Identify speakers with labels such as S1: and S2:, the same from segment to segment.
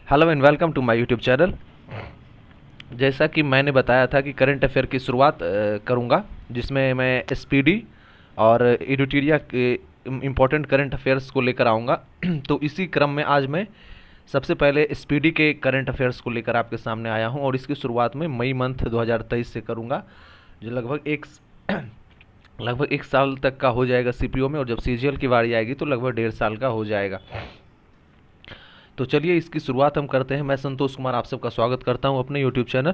S1: Hello and welcome to my YouTube channel. जैसा कि मैंने बताया था कि करंट अफेयर की शुरुआत करूंगा, जिसमें मैं स्पीडी और एडिटोरिया के इम्पोर्टेंट करंट अफेयर्स को लेकर आऊँगा। तो इसी क्रम में आज मैं सबसे पहले स्पीडी के करंट अफेयर्स को लेकर आपके सामने आया हूं और इसकी शुरुआत में मई मंथ 2023 से करूंगा, जो लगभग एक साल तक का हो जाएगा सीपीओ में, और जब सीजीएल की बारी आएगी तो लगभग 1.5 साल का हो जाएगा। तो चलिए इसकी शुरुआत हम करते हैं। मैं संतोष कुमार आप सबका स्वागत करता हूं अपने YouTube channel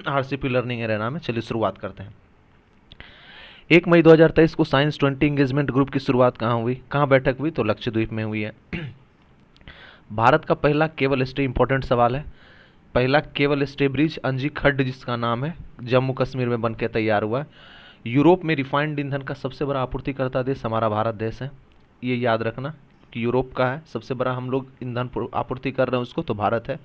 S1: RCP learning arena में। चलिए शुरुआत करते हैं। 1 मई 2023 को साइंस 20 इंगेजमेंट ग्रुप की शुरुआत कहाँ हुई, कहाँ बैठक हुई? तो लक्षद्वीप में हुई है। भारत का पहला केबल स्टे, इंपॉर्टेंट सवाल है, पहला केबल स्टे ब्रिज अंजी खड्ड जिसका नाम है, जम्मू कश्मीर में बनकर तैयार हुआ है। यूरोप में रिफाइंड ईंधन का सबसे बड़ा आपूर्तिकर्ता देश हमारा भारत देश है, ये याद रखना कि यूरोप का है सबसे बड़ा, हम लोग ईंधन आपूर्ति कर रहे हैं उसको, तो भारत है।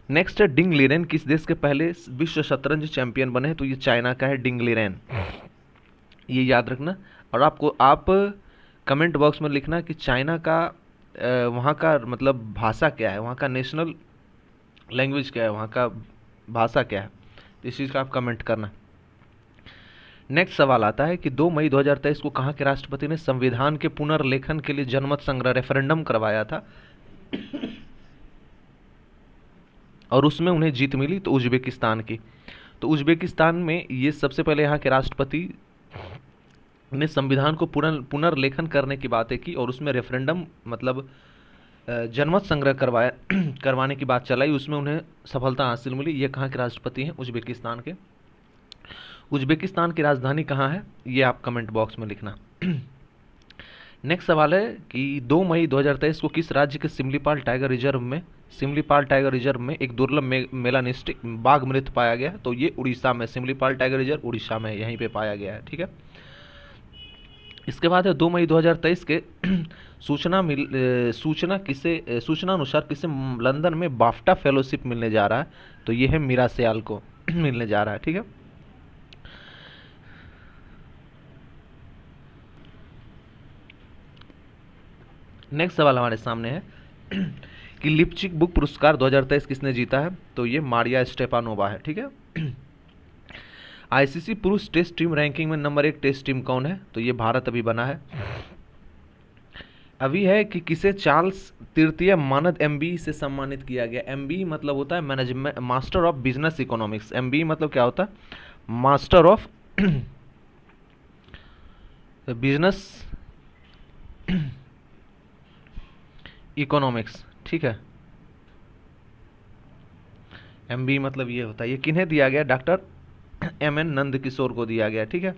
S1: नेक्स्ट है डिंग लीरेन, किस देश के पहले विश्व शतरंज चैंपियन बने हैं? तो ये चाइना का है डिंग लीरेन, ये याद रखना। और आप कमेंट बॉक्स में लिखना कि चाइना का वहाँ का मतलब भाषा क्या है, वहाँ का नेशनल लैंग्वेज क्या है, वहाँ का भाषा क्या है, इस चीज़ का आप कमेंट करना। नेक्स्ट सवाल आता है कि 2 मई 2023 को कहाँ के राष्ट्रपति ने संविधान के पुनर्लेखन के लिए जनमत संग्रह रेफरेंडम करवाया था और उसमें उन्हें जीत मिली? तो उज्बेकिस्तान की। तो उज्बेकिस्तान में ये सबसे पहले यहाँ के राष्ट्रपति ने संविधान को पुनर्लेखन करने की बातें की और उसमें रेफरेंडम मतलब जनमत संग्रह करवाने की बात चलाई, उसमें उन्हें सफलता हासिल मिली। ये कहाँ के राष्ट्रपति हैं? उज्बेकिस्तान के। उज्बेकिस्तान की राजधानी कहाँ है? ये आप कमेंट बॉक्स में लिखना। नेक्स्ट सवाल है कि 2 मई 2023 को किस राज्य के सिमलीपाल टाइगर रिजर्व में एक दुर्लभ मेलानिस्टिक बाघ मृत पाया गया? तो ये उड़ीसा में, सिमलीपाल टाइगर रिजर्व उड़ीसा में यहीं पे पाया गया है, ठीक है। इसके बाद है 2 मई 2023 के सूचना अनुसार किसे लंदन में बाफ्टा फेलोशिप मिलने जा रहा है? तो ये है मीरा सियाल को मिलने जा रहा है, ठीक है। नेक्स्ट सवाल हमारे सामने है कि लिप्चिक बुक पुरस्कार 2023 किसने जीता है? तो ये मारिया स्टेपानोवा है, ठीक है। आईसीसी पुरुष टेस्ट टीम रैंकिंग में नंबर 1 टेस्ट टीम कौन है? तो ये भारत अभी बना है। अभी है कि किसे चार्ल्स तृतीय मानद एमबी से सम्मानित किया गया? एमबी मतलब होता है management, master of business economics. MB मतलब क्या होता है? मास्टर ऑफ बिजनेस इकोनॉमिक्स, ठीक है। एमबी मतलब ये होता है। ये किन्हें दिया गया? डॉक्टर एमएन नंद किशोर को दिया गया, ठीक है।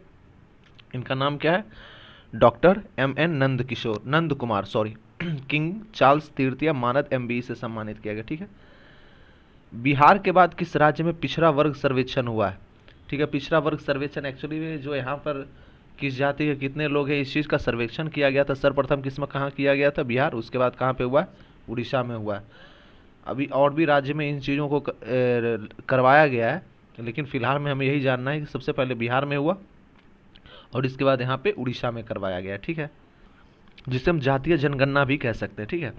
S1: इनका नाम क्या है? Doctor MN Nand Kumar king Charles तृतीय मानद एमबी से सम्मानित किया गया, ठीक है। बिहार के बाद किस राज्य में पिछड़ा वर्ग सर्वेक्षण हुआ है? ठीक है, पिछड़ा वर्ग सर्वेक्षण एक्चुअली में जो यहाँ पर किस जाति के कितने लोग हैं इस चीज़ का सर्वेक्षण किया गया था। सर्वप्रथम किसमें कहाँ किया गया था? बिहार। उसके बाद कहाँ पे हुआ है? उड़ीसा में हुआ है। अभी और भी राज्य में इन चीज़ों को करवाया गया है, लेकिन फिलहाल में हमें यही जानना है कि सबसे पहले बिहार में हुआ और इसके बाद यहाँ पे उड़ीसा में करवाया गया, ठीक है, जिसे हम जातीय जनगणना भी कह सकते हैं, ठीक है।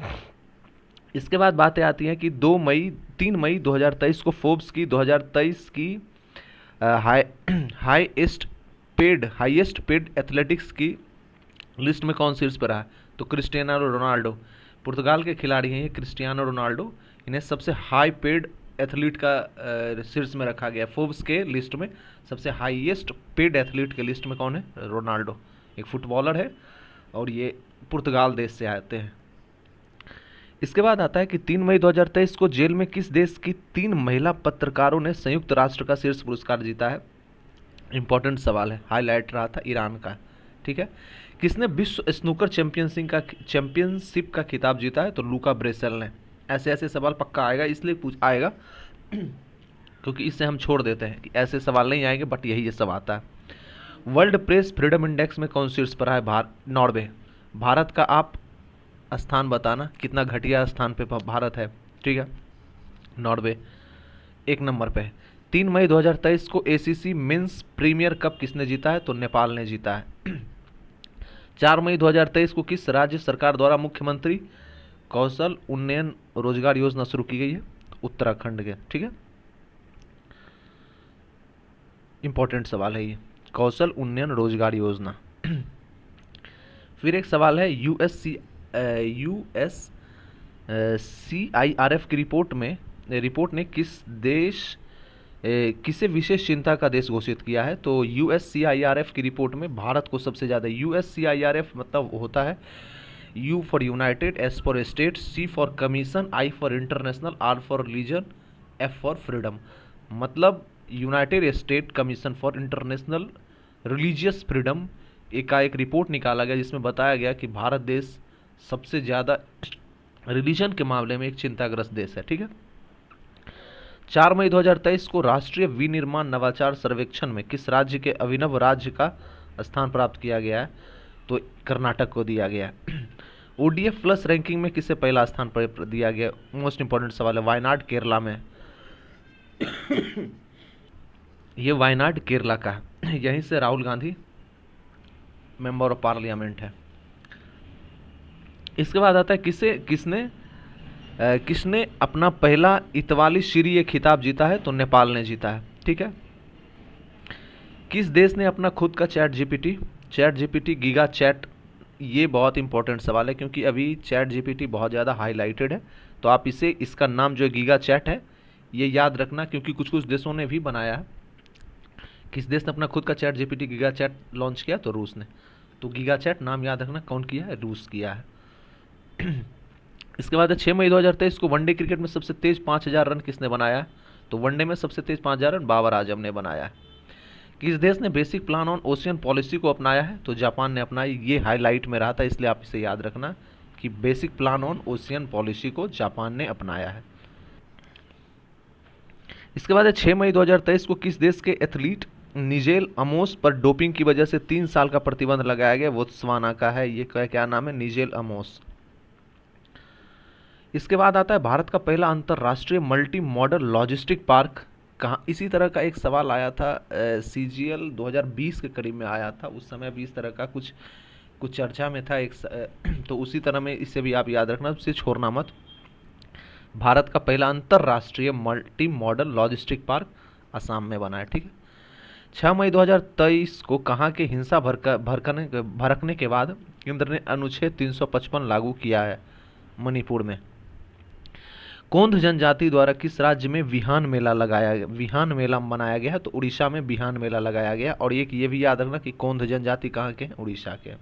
S1: इसके बाद बातें आती हैं कि 3 मई 2023 को फोर्ब्स की 2023 की हाईएस्ट पेड एथलेटिक्स की लिस्ट में कौन शीर्ष पर रहा? तो क्रिस्टियानो रोनाल्डो, पुर्तगाल के खिलाड़ी हैं ये क्रिस्टियानो रोनाल्डो, इन्हें सबसे हाई पेड एथलीट का शीर्ष में रखा गया। फोर्ब्स के लिस्ट में सबसे हाईएस्ट पेड एथलीट के लिस्ट में कौन है? रोनाल्डो, एक फुटबॉलर है और ये पुर्तगाल देश से आते हैं। इसके बाद आता है कि 3 मई 2023 को जेल में किस देश की 3 महिला पत्रकारों ने संयुक्त राष्ट्र का शीर्ष पुरस्कार जीता है? इंपॉर्टेंट सवाल है, हाईलाइट रहा था, ईरान का, ठीक है। किसने विश्व स्नूकर चैंपियनशिप का खिताब जीता है? तो लूका ब्रेसेल ने। ऐसे ऐसे सवाल पक्का आएगा, इसलिए आएगा क्योंकि इससे हम छोड़ देते हैं कि ऐसे सवाल नहीं आएंगे, बट यही ये सब आता है। वर्ल्ड प्रेस फ्रीडम इंडेक्स में कौन शीर्ष पर है? नॉर्वे। भारत का आप स्थान बताना, कितना घटिया स्थान पे भारत है, ठीक है। नॉर्वे 1 नंबर पे है। 3 मई 2023 को एसीसी मेंस प्रीमियर कप किसने जीता है? तो नेपाल ने जीता है। 4 मई 2023 को किस राज्य सरकार द्वारा मुख्यमंत्री कौशल उन्नयन रोजगार योजना शुरू की गई है? उत्तराखंड के, ठीक है, इंपॉर्टेंट सवाल है ये, कौशल उन्नयन रोजगार योजना। फिर एक सवाल है, USCIRF की रिपोर्ट ने किसे विशेष चिंता का देश घोषित किया है? तो USCIRF की रिपोर्ट में भारत को सबसे ज़्यादा, USCIRF मतलब होता है U for united, S for state, C for commission, I for international, R for religion, F for freedom. मतलब united state commission for international religious freedom का एक रिपोर्ट निकाला गया जिसमें बताया गया कि भारत देश सबसे ज़्यादा रिलीजन के मामले में एक चिंताग्रस्त देश है, ठीक है। 4 मई 2023 को राष्ट्रीय विनिर्माण नवाचार सर्वेक्षण में किस राज्य के अभिनव राज्य का स्थान प्राप्त किया गया है? तो कर्नाटक को दिया गया है। ODF प्लस रैंकिंग में किसे पहला स्थान पर दिया गया? मोस्ट इंपॉर्टेंट सवाल है, वायनाड केरला में। ये वायनाड केरला का है, यहीं से Rahul Gandhi member of parliament है। इसके बाद आता है किसने अपना पहला इतवाली शीरीय खिताब जीता है? तो नेपाल ने जीता है, ठीक है। किस देश ने अपना खुद का चैट जीपीटी गीगा चैट, ये बहुत इंपॉर्टेंट सवाल है क्योंकि अभी चैट जीपीटी बहुत ज़्यादा हाईलाइटेड है, तो आप इसका नाम जो गीगा चैट है ये याद रखना क्योंकि कुछ कुछ देशों ने भी बनाया है। किस देश ने अपना खुद का chat GPT giga chad launch किया? तो रूस ने। तो गीगा चैट नाम याद रखना, कौन किया है? रूस किया है। इसके बाद 6 मई 2023 को वनडे क्रिकेट में सबसे तेज 5000 रन किसने बनाया है? तो वनडे में सबसे तेज 5000 रन बाबर आजम ने बनाया है। किस देश ने basic plan on ocean policy को अपनाया है? तो जापान ने अपनाई। ये हाईलाइट में रहा था इसलिए आप इसे याद रखना कि basic plan on ocean policy को जापान ने अपनाया है। इसके बाद 6 मई 2023 को किस देश के एथलीट निजेल अमोस पर डोपिंग की वजह से 3 साल का प्रतिबंध लगाया गया? बोत्सवाना का है, ये क्या नाम है? निजेल अमोस। इसके बाद आता है भारत का पहला अंतर्राष्ट्रीय मल्टी मॉडल लॉजिस्टिक पार्क कहाँ? इसी तरह का एक सवाल आया था CGL 2020 के करीब में आया था, उस समय भी इस तरह का कुछ चर्चा में था तो उसी तरह में इसे भी आप याद रखना, उसे छोड़ना मत। भारत का पहला अंतर्राष्ट्रीय multi modal logistic park Assam में बना है, ठीक है। 6 मई 2023 को कहाँ के हिंसा भड़कने के बाद केंद्र ने अनुच्छेद 355 लागू किया है? मणिपुर में। कोंध जनजाति द्वारा किस राज्य में विहान मेला मनाया गया है? तो उड़ीसा में विहान मेला लगाया गया। और ये भी याद रखना कि कोंध जनजाति कहाँ के हैं? उड़ीसा के,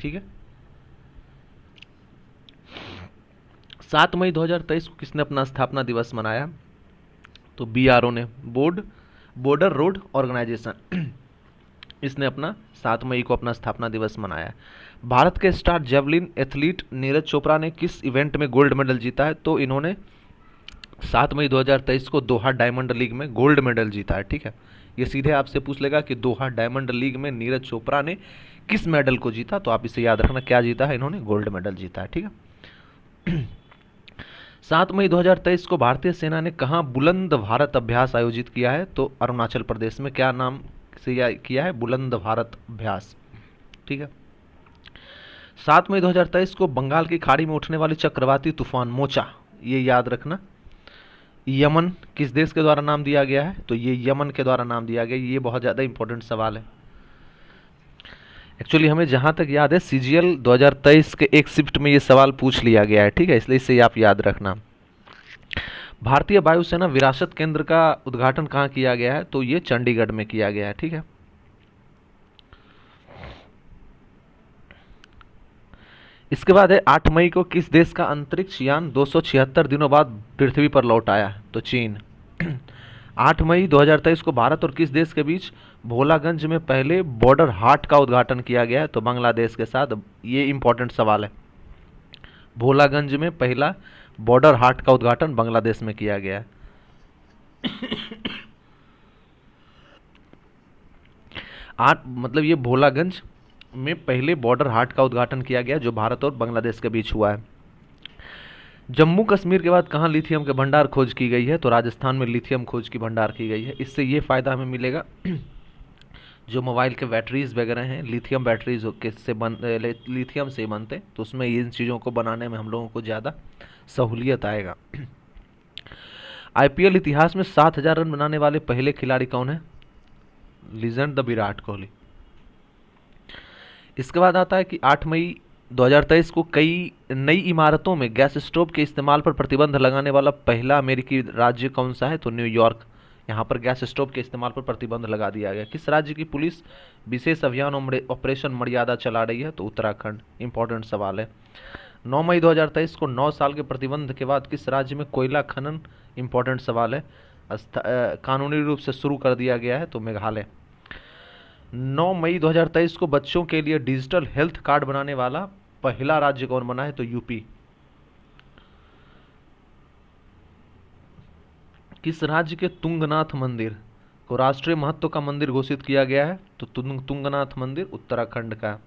S1: ठीक है। 7 मई 2023 को किसने अपना स्थापना दिवस मनाया? तो BRO ने, बॉर्डर रोड ऑर्गेनाइजेशन, इसने अपना 7 मई को अपना स्थापना दिवस मनाया। भारत के star javelin athlete Neeraj Chopra ने किस इवेंट में गोल्ड मेडल जीता है? तो इन्होंने 7 मई 2023 को दोहा डायमंड लीग में गोल्ड मेडल जीता है, ठीक है। ये सीधे आपसे पूछ लेगा कि दोहा डायमंड लीग में नीरज चोपड़ा ने किस मेडल को जीता? तो आप इसे याद रखना, क्या जीता है? इन्होंने गोल्ड मेडल जीता है, ठीक है। 7 मई 2023 को भारतीय सेना ने कहाँ बुलंद भारत अभ्यास आयोजित किया है? तो अरुणाचल प्रदेश में। क्या नाम से किया है? बुलंद भारत अभ्यास, ठीक है। 7 मई 2023 को बंगाल की खाड़ी में उठने वाली चक्रवाती तूफान मोचा, ये याद रखना, यमन किस देश के द्वारा नाम दिया गया है? तो ये यमन के द्वारा नाम दिया गया। ये बहुत ज़्यादा इंपॉर्टेंट सवाल है। एक्चुअली हमें जहाँ तक याद है CGL 2023 के एक शिफ्ट में ये सवाल पूछ लिया गया है, ठीक है, इसलिए इसे आप याद रखना। भारतीय वायुसेना विरासत केंद्र का उद्घाटन कहाँ किया गया है? तो ये चंडीगढ़ में किया गया है, ठीक है। इसके बाद है 8 मई को किस देश का अंतरिक्ष यान 276 दिनों बाद पृथ्वी पर लौट आया? तो चीन। 8 मई 2023 को भारत और किस देश के बीच भोलागंज में पहले बॉर्डर हाट का उद्घाटन किया गया है? तो बांग्लादेश के साथ। ये इंपॉर्टेंट सवाल है, भोलागंज में पहला बॉर्डर हाट का उद्घाटन बांग्लादेश में किया गया है। मतलब ये भोलागंज में पहले बॉर्डर हाट का उद्घाटन किया गया जो भारत और बांग्लादेश के बीच हुआ है। जम्मू कश्मीर के बाद कहाँ लिथियम के भंडार खोज की गई है? तो राजस्थान में लिथियम खोज की भंडार की गई है। इससे ये फायदा हमें मिलेगा जो मोबाइल के बैटरीज वगैरह हैं लिथियम बैटरीज लिथियम से बनते, तो उसमें इन चीज़ों को बनाने में हम लोगों को ज़्यादा सहूलियत आएगा। आईपीएल इतिहास में 7,000 रन बनाने वाले पहले खिलाड़ी कौन है? Legend the Virat Kohli. इसके बाद आता है कि 8 मई 2023 को कई नई इमारतों में गैस स्टोव के इस्तेमाल पर प्रतिबंध लगाने वाला पहला अमेरिकी राज्य कौन सा है? तो न्यूयॉर्क। यहाँ पर गैस स्टोव के इस्तेमाल पर प्रतिबंध लगा दिया गया। किस राज्य की पुलिस विशेष अभियान ऑपरेशन मर्यादा चला रही है? तो उत्तराखंड। इंपॉर्टेंट सवाल है। 9 मई 2023 को 9 साल के प्रतिबंध के बाद किस राज्य में कोयला खनन, इंपॉर्टेंट सवाल है, कानूनी रूप से शुरू कर दिया गया है? तो मेघालय। 9 मई 2023 को बच्चों के लिए डिजिटल हेल्थ कार्ड बनाने वाला पहला राज्य कौन बना है? तो यूपी। किस राज्य के तुंगनाथ मंदिर को राष्ट्रीय महत्व का मंदिर घोषित किया गया है? तो तुंगनाथ मंदिर उत्तराखंड का।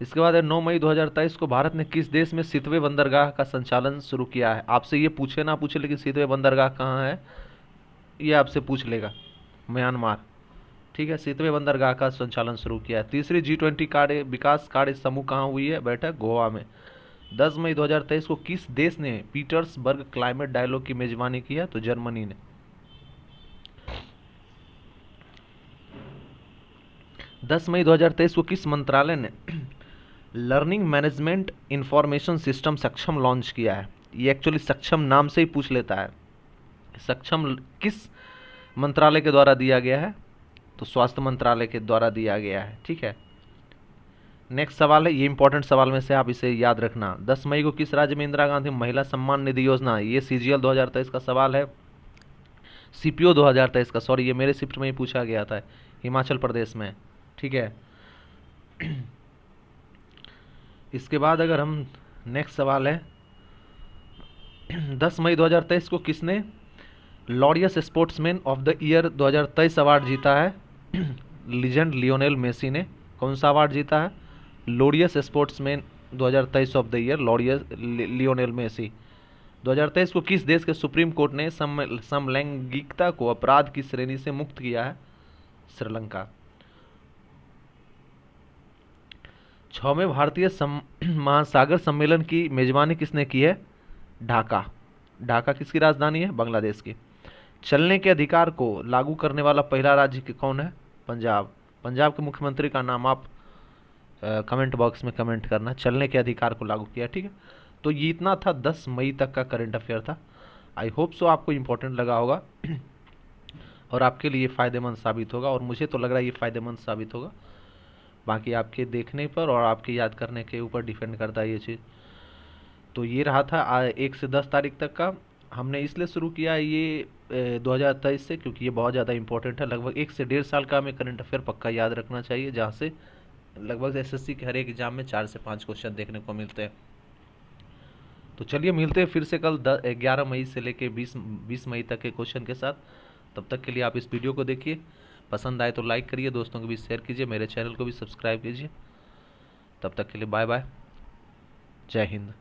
S1: इसके बाद है 9 मई 2023 को भारत ने किस देश में सीतवे बंदरगाह का संचालन शुरू किया है? आपसे ये पूछे ना पूछे, लेकिन सीतवे बंदरगाह कहाँ है ये आपसे पूछ लेगा। म्यांमार। ठीक है, सीतवे बंदरगाह का संचालन शुरू किया है। तीसरी G20 कार्य विकास कार्य समूह कहाँ हुई है? बैठक गोवा में। 10 मई 2023 को किस देश ने पीटर्सबर्ग क्लाइमेट डायलॉग की मेजबानी की है? तो जर्मनी ने। 10 मई 2023 को किस मंत्रालय ने लर्निंग मैनेजमेंट इंफॉर्मेशन सिस्टम सक्षम लॉन्च किया है? ये एक्चुअली सक्षम नाम से ही पूछ लेता है। सक्षम किस मंत्रालय के द्वारा दिया गया है? तो स्वास्थ्य मंत्रालय के द्वारा दिया गया है। ठीक है, नेक्स्ट सवाल है, ये इंपॉर्टेंट सवाल में से आप इसे याद रखना। 10 मई को किस राज्य में इंदिरा गांधी महिला सम्मान निधि योजना, ये CGL 2023 का सवाल है। CPO 2023 का, सॉरी ये मेरे शिफ्ट में ही पूछा गया था, हिमाचल प्रदेश में। ठीक है, इसके बाद अगर हम नेक्स्ट सवाल है 10 मई 2023 को किसने Laureus sportsman of the year 2023 award जीता है? लीजेंड लियोनेल मेसी ने। कौन सा अवार्ड जीता है? Laureus sportsman 2023 of the year Lionel Messi. 2023 को किस देश के सुप्रीम कोर्ट ने समलैंगिकता को अपराध की श्रेणी से मुक्त किया है? श्रीलंका। 6वें भारतीय महासागर सम्मेलन की मेजबानी किसने की है? ढाका। ढाका किसकी राजधानी है? बांग्लादेश की। चलने के अधिकार को लागू करने वाला पहला राज्य कौन है? पंजाब। पंजाब के मुख्यमंत्री का नाम आप कमेंट बॉक्स में कमेंट करना। चलने के अधिकार को लागू किया। ठीक है, तो ये इतना था 10 मई तक का करंट अफेयर था। आई होप सो आपको इम्पोर्टेंट लगा होगा और आपके लिए फ़ायदेमंद साबित होगा, और मुझे तो लग रहा है ये फ़ायदेमंद साबित होगा। बाकी आपके देखने पर और आपके याद करने के ऊपर डिपेंड करता है ये चीज़। तो ये रहा था 1 से 10 तारीख तक का। हमने इसलिए शुरू किया ये 2023 से, क्योंकि ये बहुत ज़्यादा इंपॉर्टेंट है। लगभग 1 से 1.5 साल का हमें करंट अफेयर पक्का याद रखना चाहिए, जहाँ से लगभग SSC के हर एक एग्जाम में 4 से 5 क्वेश्चन देखने को मिलते हैं। तो चलिए मिलते हैं फिर से कल 11 मई से लेके 20 मई तक के क्वेश्चन के साथ। तब तक के लिए आप इस वीडियो को देखिए, पसंद आए तो लाइक करिए, दोस्तों के बीच शेयर कीजिए, मेरे चैनल को भी सब्सक्राइब कीजिए। तब तक के लिए बाय बाय, जय हिंद।